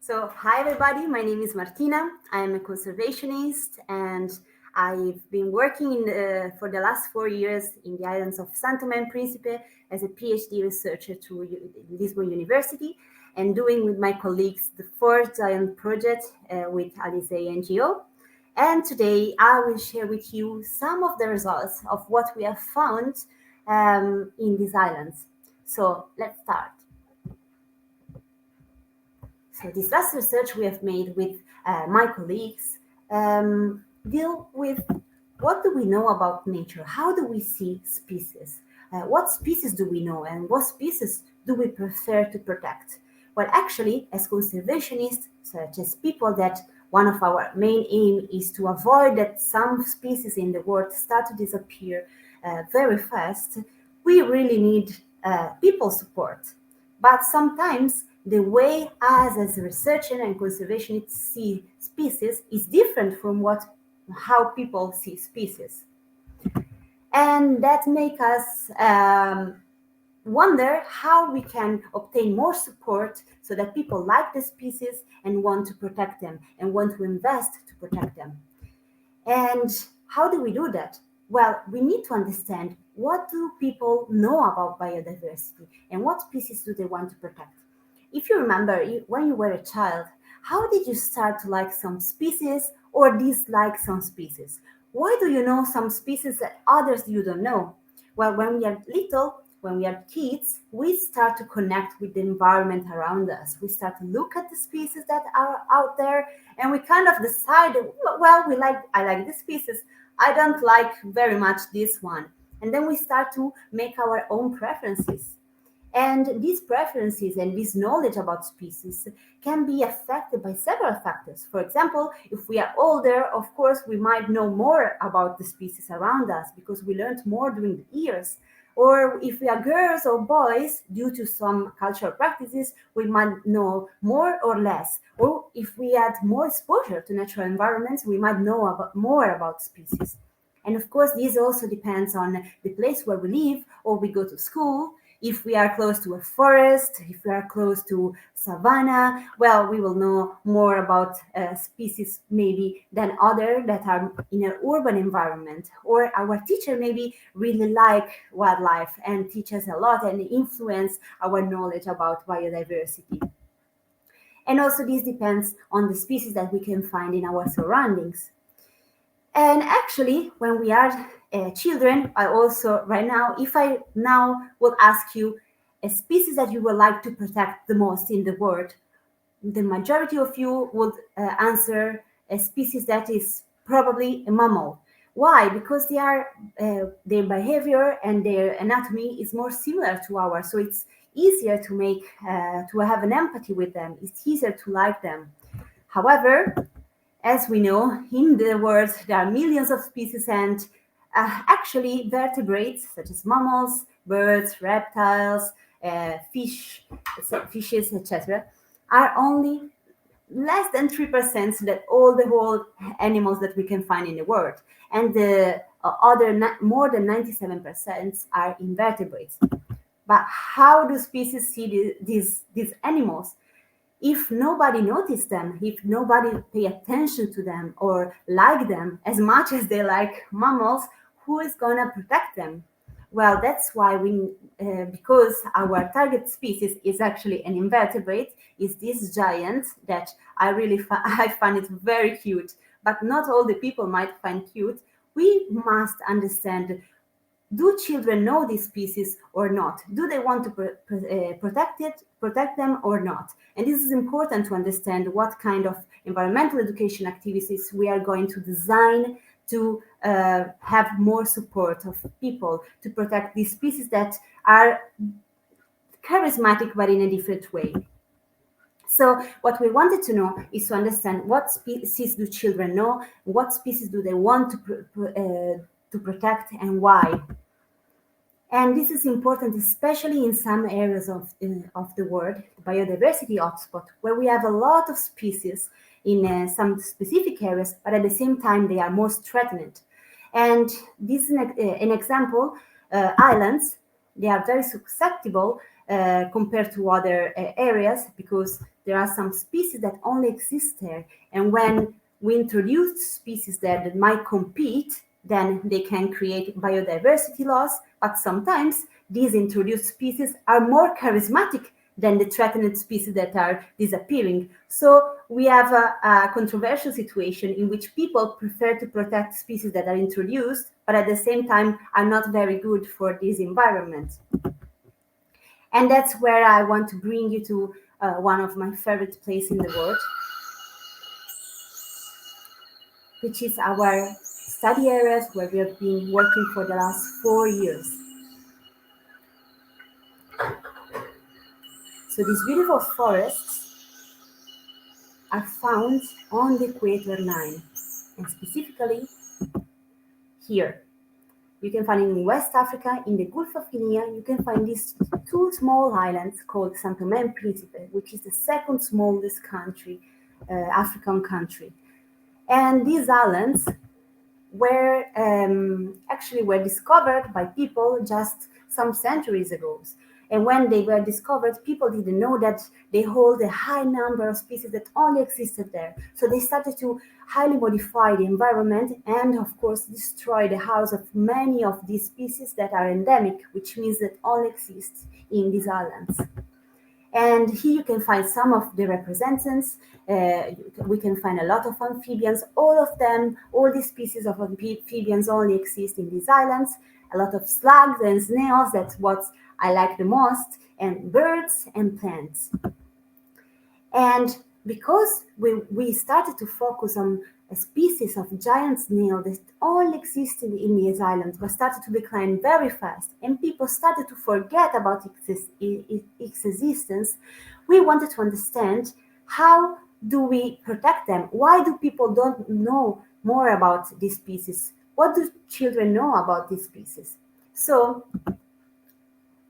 Hi everybody, my name is Martina. I am a conservationist and I've been working for the last 4 years in the islands of Tomé and Principe as a PhD researcher to Lisbon University and doing with my colleagues the fourth giant project with Alice NGO. And today I will share with you some of the results of what we have found in these islands. So let's start. So this last research we have made with my colleagues deal with what do we know about nature? How do we see species? What species do we know and what species do we prefer to protect? Well, actually, as conservationists, such as people that one of our main aim is to avoid that some species in the world start to disappear very fast, we really need people support. But sometimes the way us as a researcher and conservationists see species is different from how people see species. And that makes us wonder how we can obtain more support so that people like the species and want to protect them and want to invest to protect them. And how do we do that? Well, we need to understand what do people know about biodiversity and what species do they want to protect. If you remember, when you were a child, how did you start to like some species or dislike some species? Why do you know some species that others you don't know? Well, when we are little, when we are kids, we start to connect with the environment around us. We start to look at the species that are out there and we kind of decide, well, I like this species. I don't like very much this one. And then we start to make our own preferences. And these preferences and this knowledge about species can be affected by several factors. For example, if we are older, of course, we might know more about the species around us because we learned more during the years. Or if we are girls or boys, due to some cultural practices, we might know more or less. Or if we had more exposure to natural environments, we might know more about species. And of course, this also depends on the place where we live or we go to school. If we are close to a forest, if we are close to savanna, well, we will know more about species maybe than other that are in an urban environment. Or our teacher maybe really like wildlife and teach us a lot and influence our knowledge about biodiversity. And also this depends on the species that we can find in our surroundings. And actually, when we are children, I also, right now, if I now will ask you a species that you would like to protect the most in the world, the majority of you would answer a species that is probably a mammal. Why? Because their behavior and their anatomy is more similar to ours, so it's easier to have an empathy with them. It's easier to like them. However, as we know, in the world, there are millions of species and actually vertebrates, such as mammals, birds, reptiles, fishes, etc., are only less than 3% that all the whole animals that we can find in the world. And the more than 97% are invertebrates. But how do species see these animals? If nobody noticed them, if nobody pay attention to them or like them as much as they like mammals, who is gonna protect them? Well, that's why because our target species is actually an invertebrate, is this giant that I find it very cute, but not all the people might find cute. We must understand, do children know these species or not? Do they want to protect them or not? And this is important to understand what kind of environmental education activities we are going to design to have more support of people to protect these species that are charismatic but in a different way. So what we wanted to know is to understand what species do children know, what species do they want to protect, and why. And this is important, especially in some areas of the world, biodiversity hotspot, where we have a lot of species in some specific areas, but at the same time, they are most threatened. And this is an example, islands, they are very susceptible compared to other areas because there are some species that only exist there. And when we introduce species there that might compete, then they can create biodiversity loss. But sometimes these introduced species are more charismatic than the threatened species that are disappearing. So we have a controversial situation in which people prefer to protect species that are introduced, but at the same time are not very good for this environment. And that's where I want to bring you to one of my favorite places in the world, which is our study areas where we have been working for the last 4 years. So these beautiful forests are found on the equator line, and specifically here. You can find in West Africa, in the Gulf of Guinea, you can find these two small islands called Tomé and Principe, which is the second smallest country, African country. And these islands were actually were discovered by people just some centuries ago. And when they were discovered, people didn't know that they hold a high number of species that only existed there. So they started to highly modify the environment and, of course, destroy the house of many of these species that are endemic, which means that only exist in these islands. And here you can find some of the representatives. We can find a lot of amphibians. All of them, all these species of amphibians only exist in these islands. A lot of slugs and snails, that's what I like the most, and birds and plants. And because we started to focus on a species of giant snail that only existed in these islands but started to decline very fast, and people started to forget about its existence, we wanted to understand how do we protect them? Why do people don't know more about these species? What do children know about these species? So,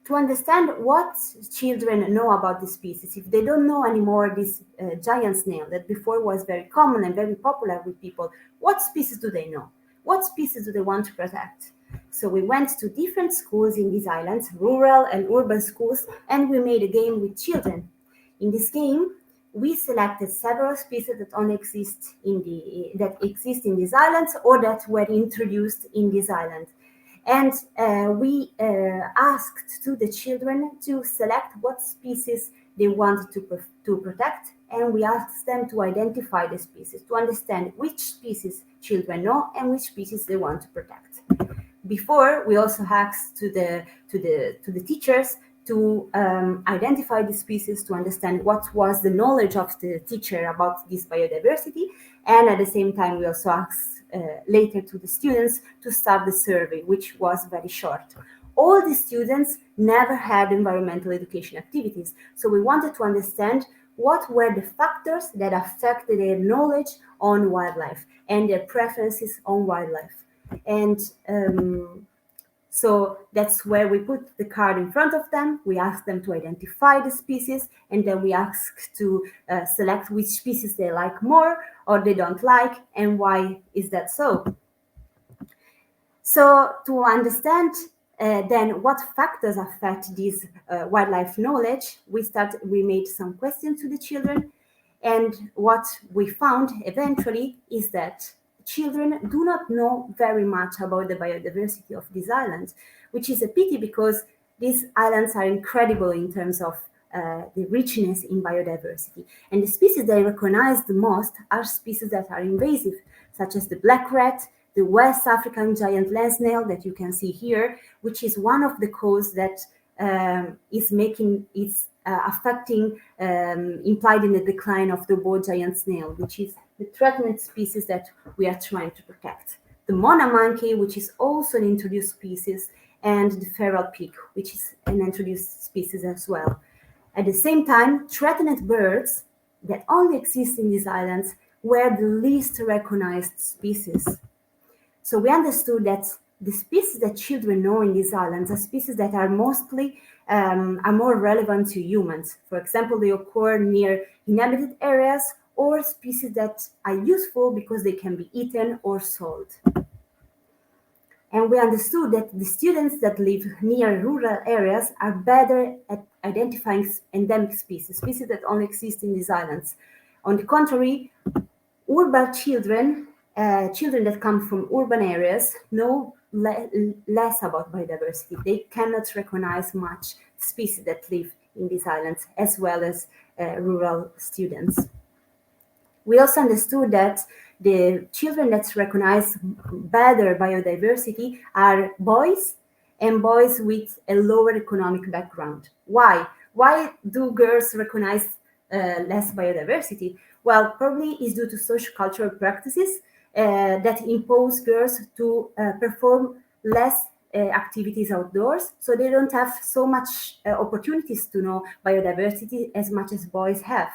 to understand what children know about this species, if they don't know anymore this giant snail that before was very common and very popular with people, what species do they know? What species do they want to protect? So we went to different schools in these islands, rural and urban schools, and we made a game with children. In this game, we selected several species that only exist in these islands or that were introduced in these islands. And we asked to the children to select what species they wanted to protect, and we asked them to identify the species, to understand which species children know and which species they want to protect. Before, we also asked to the teachers to identify the species, to understand what was the knowledge of the teacher about this biodiversity, and at the same time, we also asked later to the students to start the survey, which was very short. All the students never had environmental education activities, so we wanted to understand what were the factors that affected their knowledge on wildlife and their preferences on wildlife. And so that's where we put the card in front of them. We asked them to identify the species, and then we asked to select which species they like more or they don't like, and why is that so. So to understand then what factors affect this wildlife knowledge, we made some questions to the children, and what we found eventually is that children do not know very much about the biodiversity of these islands, which is a pity because these islands are incredible in terms of the richness in biodiversity. And the species they recognize the most are species that are invasive, such as the black rat, the West African giant land snail that you can see here, which is one of the causes that is affecting, implied in the decline of the bow giant snail, which is the threatened species that we are trying to protect. The Mona monkey, which is also an introduced species, and the feral pig, which is an introduced species as well. At the same time, threatened birds that only exist in these islands were the least recognized species. So we understood that the species that children know in these islands are species that are mostly are more relevant to humans. For example, they occur near inhabited areas or species that are useful because they can be eaten or sold. And we understood that the students that live near rural areas are better at identifying endemic species, species that only exist in these islands. On the contrary, urban children, children that come from urban areas, know less about biodiversity. They cannot recognize much species that live in these islands, as well as rural students. We also understood that the children that recognize better biodiversity are boys and boys with a lower economic background. Why? Why do girls recognize less biodiversity? Well, probably is due to social cultural practices that impose girls to perform less activities outdoors, so they don't have so much opportunities to know biodiversity as much as boys have.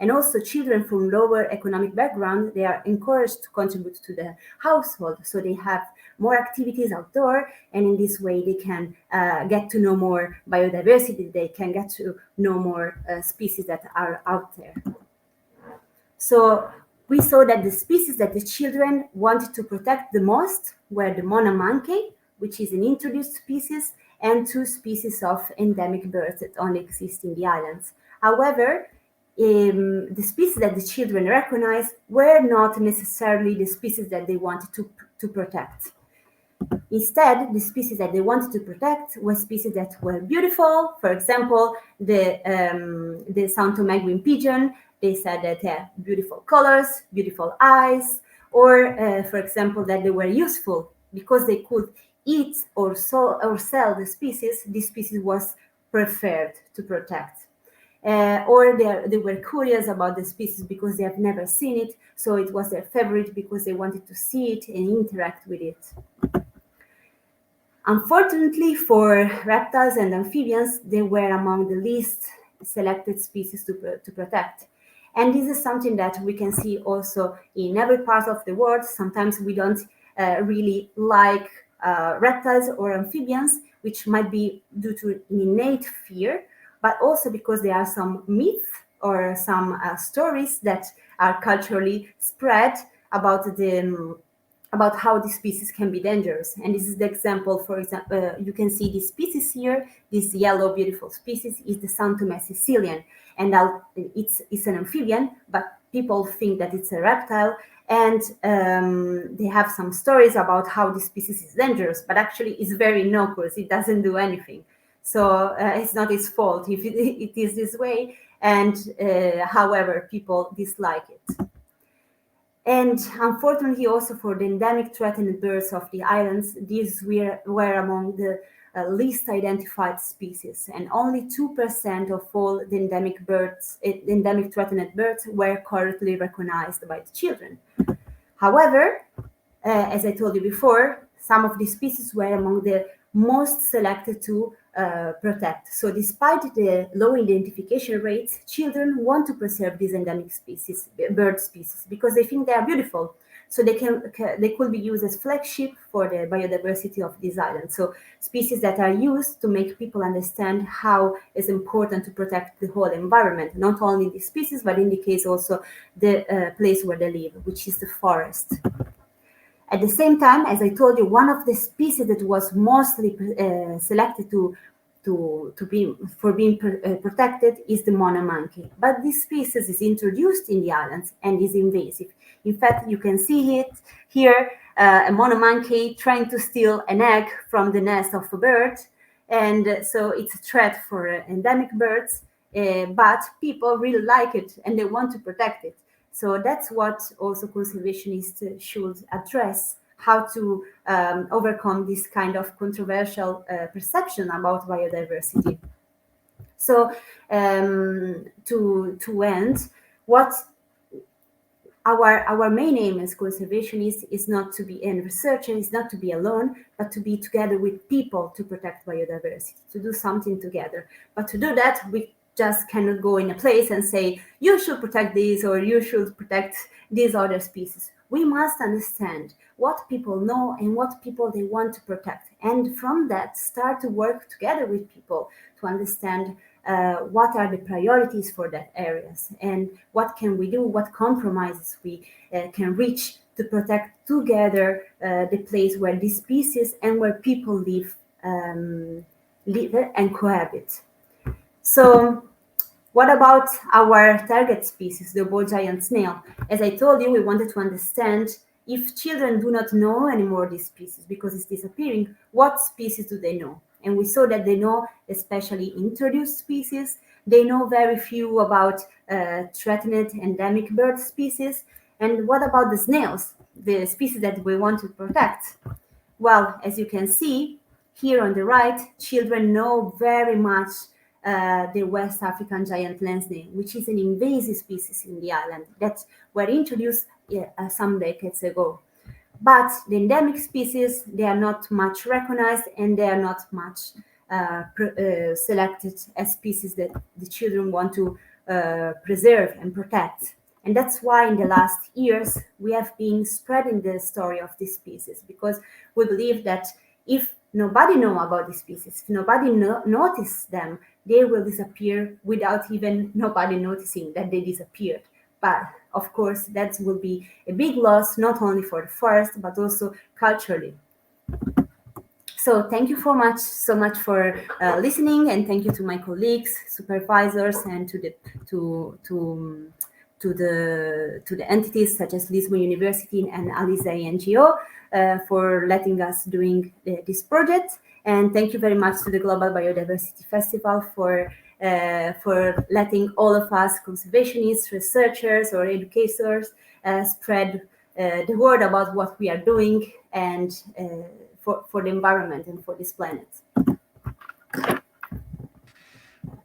And also children from lower economic background, they are encouraged to contribute to the household. So they have more activities outdoor, and in this way they can get to know more biodiversity, they can get to know more species that are out there. So we saw that the species that the children wanted to protect the most were the mona monkey, which is an introduced species, and two species of endemic birds that only exist in the islands. However, the species that the children recognized were not necessarily the species that they wanted to protect. Instead, the species that they wanted to protect were species that were beautiful. For example, the São Tomé green pigeon. They said that they have beautiful colors, beautiful eyes, or, for example, that they were useful because they could eat or sell the species. This species was preferred to protect. Or they were curious about the species because they have never seen it, so it was their favorite because they wanted to see it and interact with it. Unfortunately for reptiles and amphibians, they were among the least selected species to protect. And this is something that we can see also in every part of the world. Sometimes we don't really like reptiles or amphibians, which might be due to an innate fear, but also because there are some myths or some stories that are culturally spread about how the species can be dangerous. And this is the example. For example, you can see this species here. This yellow beautiful species is the São Tomé Sicilian, and it's an amphibian, but people think that it's a reptile. And they have some stories about how this species is dangerous, but actually it's very innocuous. It doesn't do anything. So it's not its fault if it is this way. And however, people dislike it. And unfortunately, also for the endemic threatened birds of the islands, these were among the least identified species, and only 2% of all the endemic threatened birds were correctly recognized by the children. However, as I told you before, some of these species were among the most selected to protect. So despite the low identification rates, children want to preserve these endemic species, bird species, because they think they are beautiful. So they could be used as flagship for the biodiversity of these islands. So species that are used to make people understand how it's important to protect the whole environment, not only the species, but in the case also the place where they live, which is the forest. At the same time, as I told you, one of the species that was mostly selected for being protected is the mona monkey. But this species is introduced in the islands and is invasive. In fact, you can see it here, a mona monkey trying to steal an egg from the nest of a bird. And so it's a threat for endemic birds, but people really like it and they want to protect it. So that's what also conservationists should address, how to overcome this kind of controversial perception about biodiversity. So to end, what our main aim as conservationists is not to be a researcher, is not to be alone, but to be together with people to protect biodiversity, to do something together. But to do that, we just cannot go in a place and say, you should protect these or you should protect these other species. We must understand what people know and what people they want to protect. And from that, start to work together with people to understand what are the priorities for that areas, and what can we do, what compromises we can reach to protect together the place where these species and where people live and cohabit. So what about our target species, the ball giant snail? As I told you, we wanted to understand if children do not know anymore this species because it's disappearing, what species do they know? And we saw that they know especially introduced species. They know very few about threatened endemic bird species. And what about the snails, the species that we want to protect? Well, as you can see here on the right, children know very much the West African giant land snail, which is an invasive species in the island that were introduced some decades ago. But the endemic species, they are not much recognized and they are not much selected as species that the children want to preserve and protect. And that's why in the last years we have been spreading the story of these species, because we believe that if nobody know about these species, if nobody notice them, they will disappear without even nobody noticing that they disappeared. But of course, that will be a big loss, not only for the forest, but also culturally. So thank you so much for listening, and thank you to my colleagues, supervisors, and to the entities such as Lisbon University and Alizé NGO for letting us doing this project. And thank you very much to the Global Biodiversity Festival for letting all of us conservationists, researchers, or educators spread the word about what we are doing and for the environment and for this planet.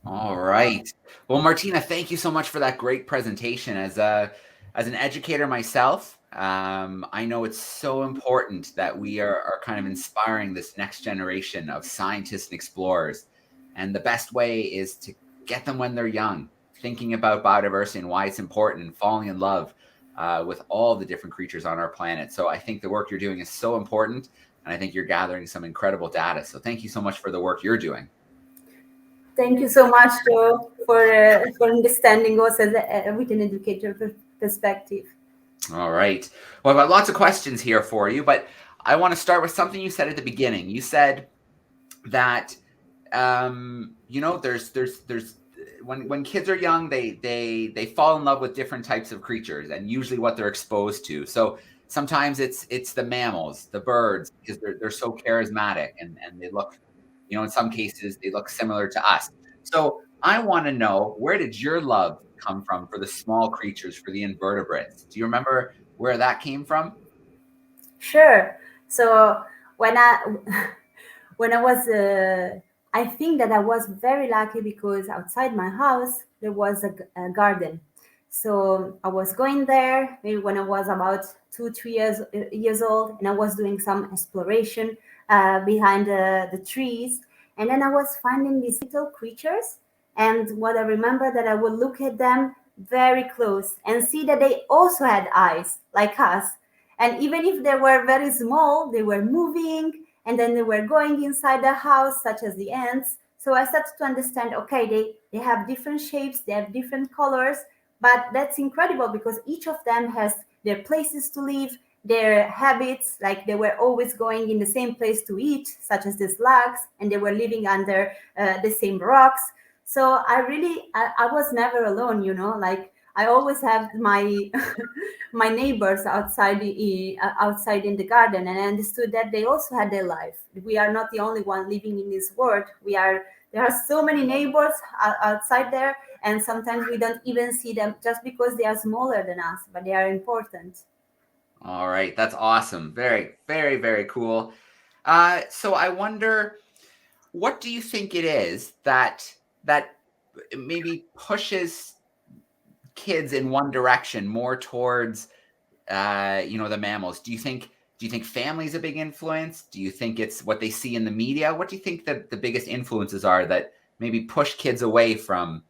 All right. Well, Martina, thank you so much for that great presentation. As an educator myself, I know it's so important that we are kind of inspiring this next generation of scientists and explorers. And the best way is to get them when they're young, thinking about biodiversity and why it's important, and falling in love with all the different creatures on our planet. So I think the work you're doing is so important, and I think you're gathering some incredible data. So thank you so much for the work you're doing. Thank you so much, Joe, for understanding us with an educator perspective. All right. Well, I've got lots of questions here for you, but I want to start with something you said at the beginning. You said that there's when kids are young, they fall in love with different types of creatures, and usually what they're exposed to. So sometimes it's the mammals, the birds, because they're so charismatic and they look, in some cases they look similar to us. So I want to know, where did your love come from for the small creatures, for the invertebrates? Do you remember where that came from? Sure. So when I when I was, I think that I was very lucky because outside my house there was a garden. So I was going there maybe when I was about 2, 3 years old, and I was doing some exploration behind the trees, and then I was finding these little creatures. And what I remember that I would look at them very close and see that they also had eyes like us. And even if they were very small, they were moving, and then they were going inside the house, such as the ants. So I started to understand, okay, they have different shapes, they have different colors, but that's incredible because each of them has their places to live, their habits, like they were always going in the same place to eat, such as the slugs, and they were living under the same rocks. So I was never alone, like I always have my my neighbors outside in the garden, and I understood that they also had their life. We are not the only one living in this world. There are so many neighbors outside there, and sometimes we don't even see them just because they are smaller than us, but they are important. All right, that's awesome. Very, very, very cool. So I wonder, what do you think it is that maybe pushes kids in one direction more towards the mammals? Do you think family is a big influence? Do you think it's what they see in the media? What do you think that the biggest influences are that maybe push kids away from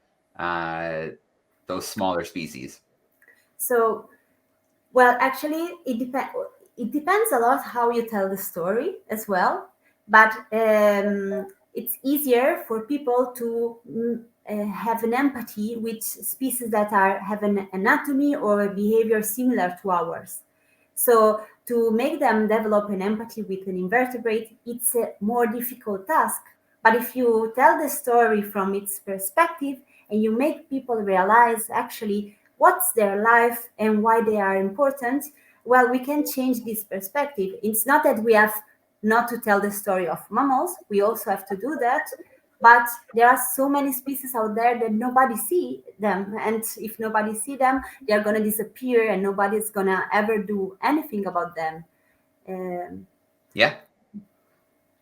those smaller species? So, well, actually, it depends a lot how you tell the story as well. But it's easier for people to have an empathy with species that have an anatomy or a behavior similar to ours. So to make them develop an empathy with an invertebrate, it's a more difficult task. But if you tell the story from its perspective and you make people realize actually what's their life and why they are important, well, we can change this perspective. It's not that we have not to tell the story of mammals, we also have to do that, but there are so many species out there that nobody see them, and if nobody see them, they are going to disappear and nobody's going to ever do anything about them. um, Yeah.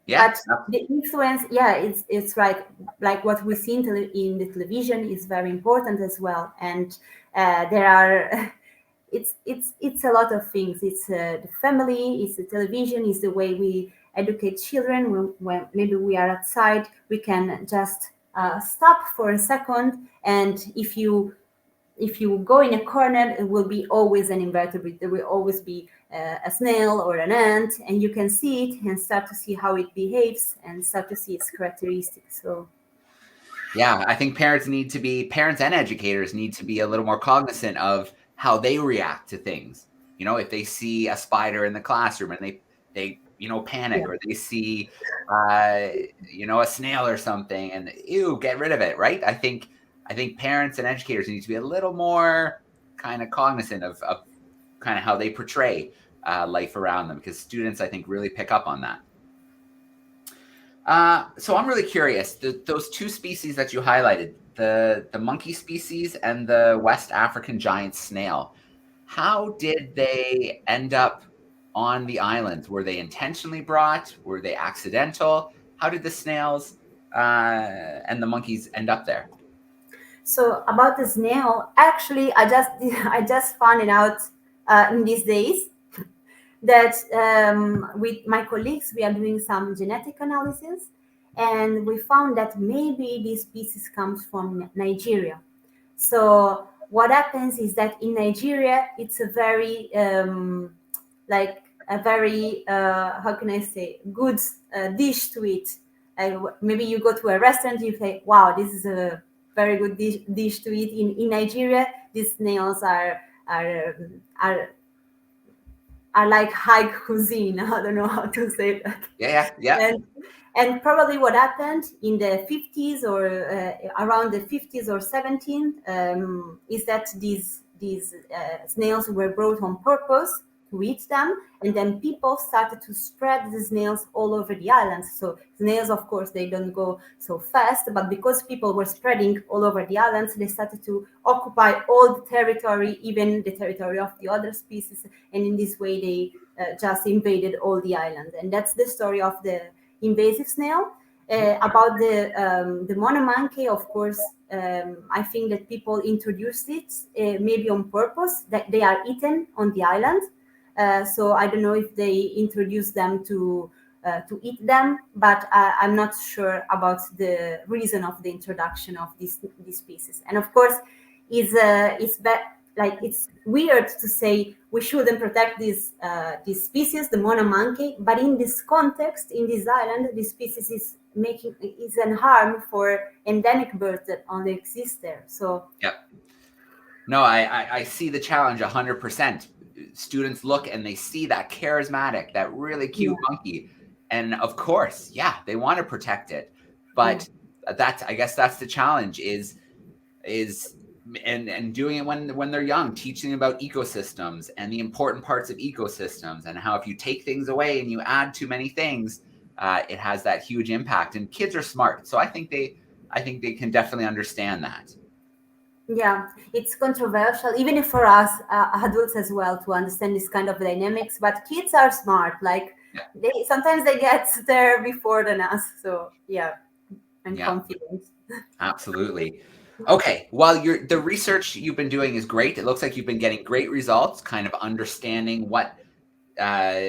Yeah. but the influence, yeah, it's right, like what we see in the television is very important as well. And there are it's a lot of things. It's the family, it's the television, it's the way we educate children. When maybe we are outside, we can just stop for a second, and if you go in a corner, it will be always an invertebrate. There will always be a snail or an ant, and you can see it and start to see how it behaves and start to see its characteristics. So Yeah, I think parents and educators need to be a little more cognizant of how they react to things. If they see a spider in the classroom and they panic, yeah, or they see a snail or something and ew, get rid of it, right? I think parents and educators need to be a little more kind of cognizant of kind of how they portray life around them, because students, I think, really pick up on that. So I'm really curious, those two species that you highlighted, the monkey species and the West African giant snail, how did they end up on the island? Were they intentionally brought? Were they accidental? How did the snails and the monkeys end up there? so about the snail, actually, I just found it out in these days that with my colleagues we are doing some genetic analysis, and we found that maybe this species comes from Nigeria. So what happens is that in Nigeria it's a very like a very how can I say, good dish to eat. Maybe you go to a restaurant, you say, wow, this is a very good dish to eat. In Nigeria, these snails are are are like high cuisine. I don't know how to say that. Yeah, yeah, And and probably what happened in the 50s or around the 50s or 17 is that these snails were brought on purpose to eat them, and then people started to spread the snails all over the island. So snails, of course, they don't go so fast, but because people were spreading all over the islands, they started to occupy all the territory, even the territory of the other species, and in this way they just invaded all the island. And that's the story of the invasive snail. About the monomonkey, of course, I think that people introduced it maybe on purpose, that they are eaten on the island. So I don't know if they introduced them to eat them, but I'm not sure about the reason of the introduction of these species. And of course, like it's weird to say we shouldn't protect this species, the monomonkey, but in this context, in this island, this species is an harm for endemic birds that only exist there. So yeah. No, I see the challenge 100%. Students look and they see that charismatic, that really cute yeah, monkey, and of course, yeah, they want to protect it. yeah. But I guess that's the challenge is and doing it when they're young, teaching about ecosystems and the important parts of ecosystems, and how if you take things away and you add too many things, it has that huge impact. And kids are smart, so I think they can definitely understand that. Yeah, it's controversial, even if for us adults as well, to understand this kind of dynamics. But kids are smart; like Yeah, they sometimes they get there before than us. So yeah, I'm yeah, confident. absolutely. Okay, well, the research you've been doing is great. It looks like you've been getting great results, kind of understanding uh,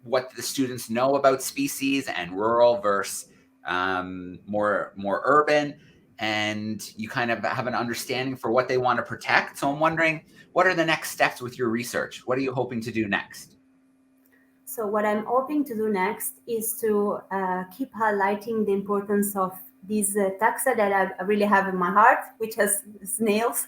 what the students know about species and rural versus more urban, and you kind of have an understanding for what they want to protect. So I'm wondering, what are the next steps with your research? What are you hoping to do next? So what I'm hoping to do next is to keep highlighting the importance of these taxa that I really have in my heart, which has snails.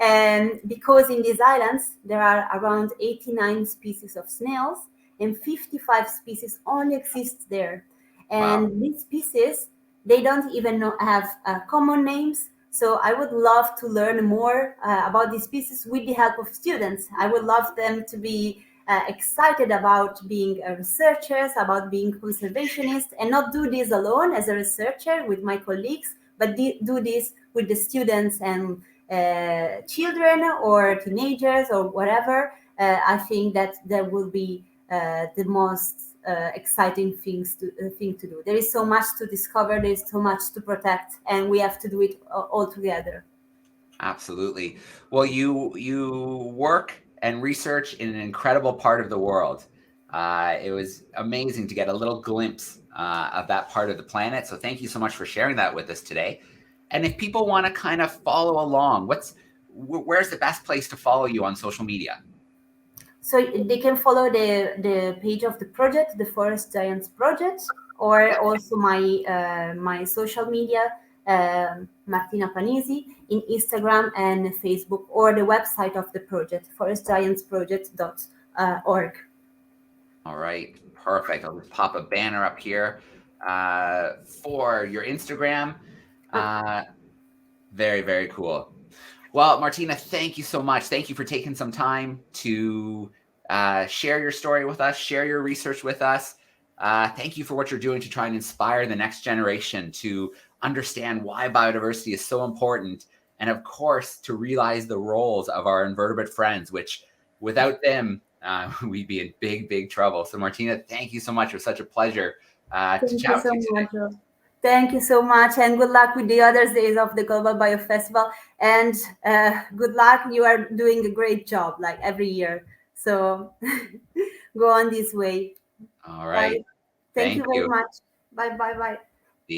And because in these islands there are around 89 species of snails, and 55 species only exist there. Wow. And these species, they don't even have common names. So I would love to learn more about these species with the help of students. I would love them to be excited about being researchers, about being conservationists, and not do this alone as a researcher with my colleagues, but do this with the students and children or teenagers or whatever. I think that there will be the most exciting thing to do. There is so much to discover. There is so much to protect, and we have to do it all together. Absolutely. Well, you work and research in an incredible part of the world. It was amazing to get a little glimpse of that part of the planet. So thank you so much for sharing that with us today. And if people want to kind of follow along, where's the best place to follow you on social media? So they can follow the page of the project, the Forest Giants Project, or also my social media, Martina Panisi, in Instagram and Facebook, or the website of the project, forestgiantsproject.org. All right, perfect. I'll just pop a banner up here for your Instagram. Very, very cool. Well, Martina, thank you so much. Thank you for taking some time to share your story with us, share your research with us. Thank you for what you're doing to try and inspire the next generation to understand why biodiversity is so important. And of course, to realize the roles of our invertebrate friends, which without them, we'd be in big, big trouble. So Martina, thank you so much. It was such a pleasure to Thank you chat so with you today. much, Joe. Thank you so much, and good luck with the other days of the Global Bio Festival. And good luck. You are doing a great job, like every year. So go on this way. All Bye. right. Thank Thank you very you. much. Bye, bye, bye.